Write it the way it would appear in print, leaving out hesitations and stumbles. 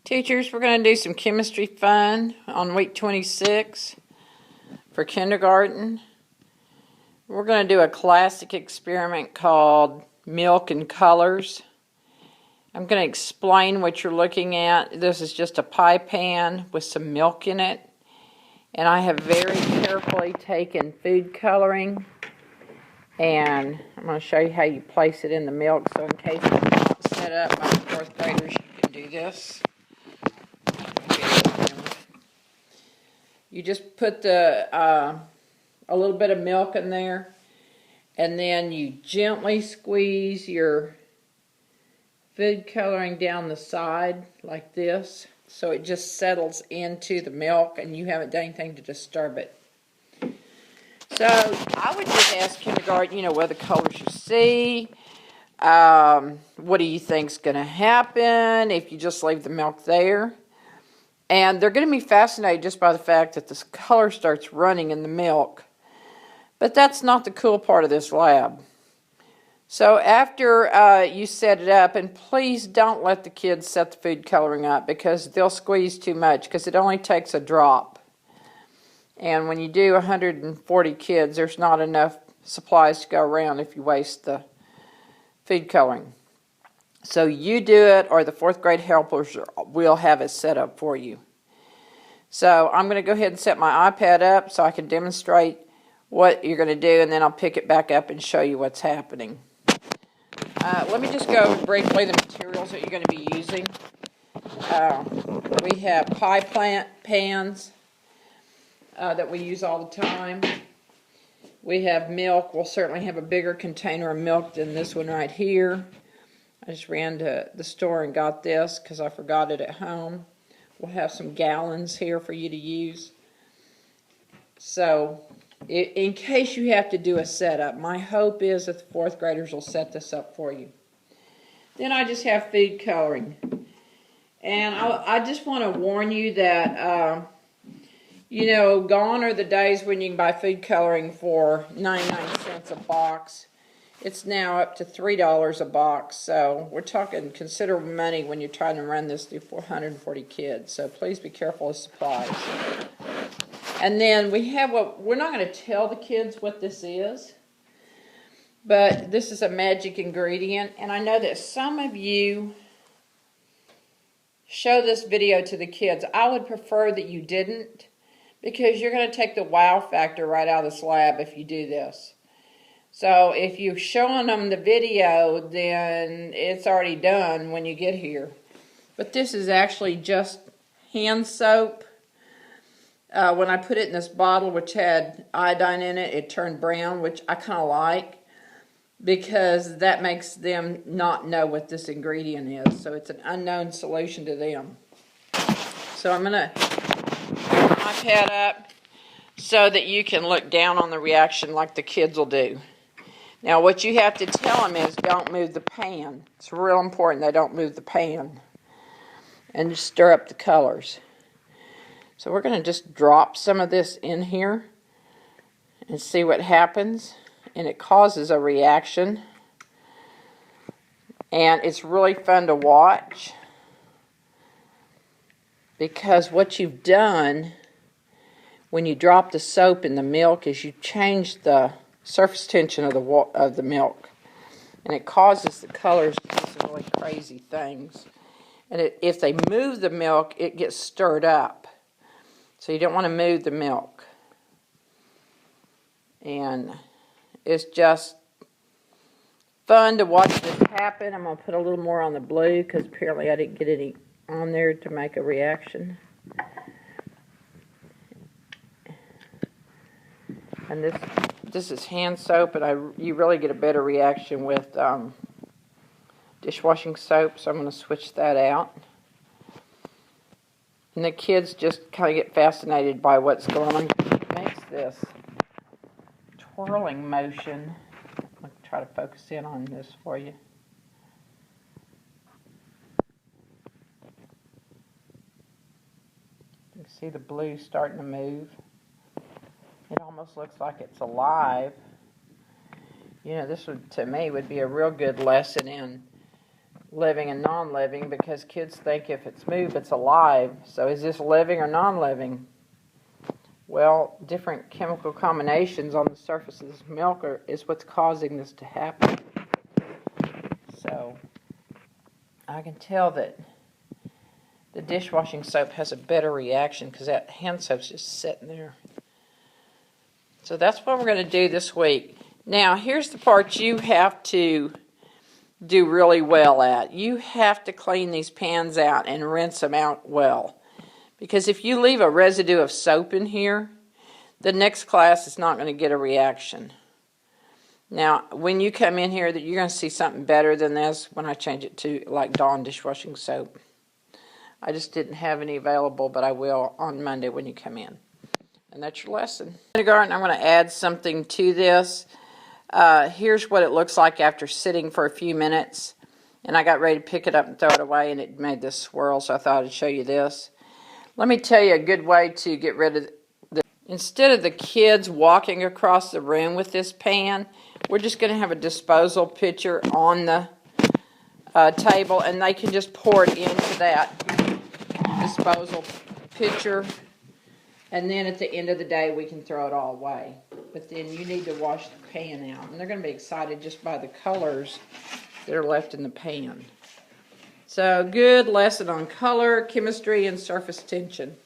Teachers, we're going to do some chemistry fun on week 26 for kindergarten. We're going to do a classic experiment called Milk and Colors. I'm going to explain what you're looking at. This is just a pie pan with some milk in it. And I have very carefully taken food coloring. And I'm going to show you how you place it in the milk. So in case it's not set up by fourth graders, you can do this. You just put a little bit of milk in there, and then you gently squeeze your food coloring down the side like this, so it just settles into the milk and you haven't done anything to disturb it. So I would just ask kindergarten, what the colors you see, what do you think's going to happen if you just leave the milk there. And they're going to be fascinated just by the fact that this color starts running in the milk. But that's not the cool part of this lab. So after you set it up, and please don't let the kids set the food coloring up because they'll squeeze too much because it only takes a drop. And when you do 140 kids, there's not enough supplies to go around if you waste the food coloring. So you do it, or the fourth grade helpers will have it set up for you. So I'm going to go ahead and set my iPad up so I can demonstrate what you're going to do, and then I'll pick it back up and show you what's happening. Let me just go over briefly the materials that you're going to be using. We have pie pans that we use all the time. We have milk. We'll certainly have a bigger container of milk than this one right here. I just ran to the store and got this because I forgot it at home. We'll have some gallons here for you to use. So, in case you have to do a setup, my hope is that the fourth graders will set this up for you. Then I just have food coloring. And I just want to warn you that, gone are the days when you can buy food coloring for 99 cents a box. It's now up to $3 a box, so we're talking considerable money when you're trying to run this through 440 kids. So please be careful of supplies. And then we have we're not going to tell the kids what this is, but this is a magic ingredient. And I know that some of you show this video to the kids. I would prefer that you didn't, because you're going to take the wow factor right out of this lab if you do this. So if you're showing them the video, then it's already done when you get here. But this is actually just hand soap. When I put it in this bottle, which had iodine in it, it turned brown, which I kind of like, because that makes them not know what this ingredient is. So it's an unknown solution to them. So I'm going to put my iPad up so that you can look down on the reaction like the kids will do. Now, what you have to tell them is don't move the pan. It's real important they don't move the pan. And just stir up the colors. So we're going to just drop some of this in here and see what happens. And it causes a reaction. And it's really fun to watch, because what you've done when you drop the soap in the milk is you change the surface tension of the milk, and it causes the colors to do some really crazy things. And if they move the milk, it gets stirred up, so you don't want to move the milk. And it's just fun to watch this happen. I'm going to put a little more on the blue because apparently I didn't get any on there to make a reaction. And this is hand soap, and you really get a better reaction with dishwashing soap, so I'm going to switch that out. And the kids just kind of get fascinated by what's going on. It makes this twirling motion. I'll try to focus in on this for you. You can see the blue starting to move. It almost looks like it's alive. This would, to me, would be a real good lesson in living and non-living, because kids think if it's moved, it's alive. So is this living or non-living? Well, different chemical combinations on the surface of this milk is what's causing this to happen. So I can tell that the dishwashing soap has a better reaction because that hand soap's just sitting there. So that's what we're going to do this week. Now, here's the part you have to do really well at. You have to clean these pans out and rinse them out well. Because if you leave a residue of soap in here, the next class is not going to get a reaction. Now, when you come in here, you're going to see something better than this when I change it to like Dawn dishwashing soap. I just didn't have any available, but I will on Monday when you come in. And that's your lesson. Vinegar, and I'm going to add something to this. Here's what it looks like after sitting for a few minutes. And I got ready to pick it up and throw it away, and it made this swirl, so I thought I'd show you this. Let me tell you a good way to get rid of this. Instead of the kids walking across the room with this pan, we're just going to have a disposal pitcher on the table, and they can just pour it into that disposal pitcher. And then at the end of the day, we can throw it all away. But then you need to wash the pan out. And they're going to be excited just by the colors that are left in the pan. So, good lesson on color, chemistry, and surface tension.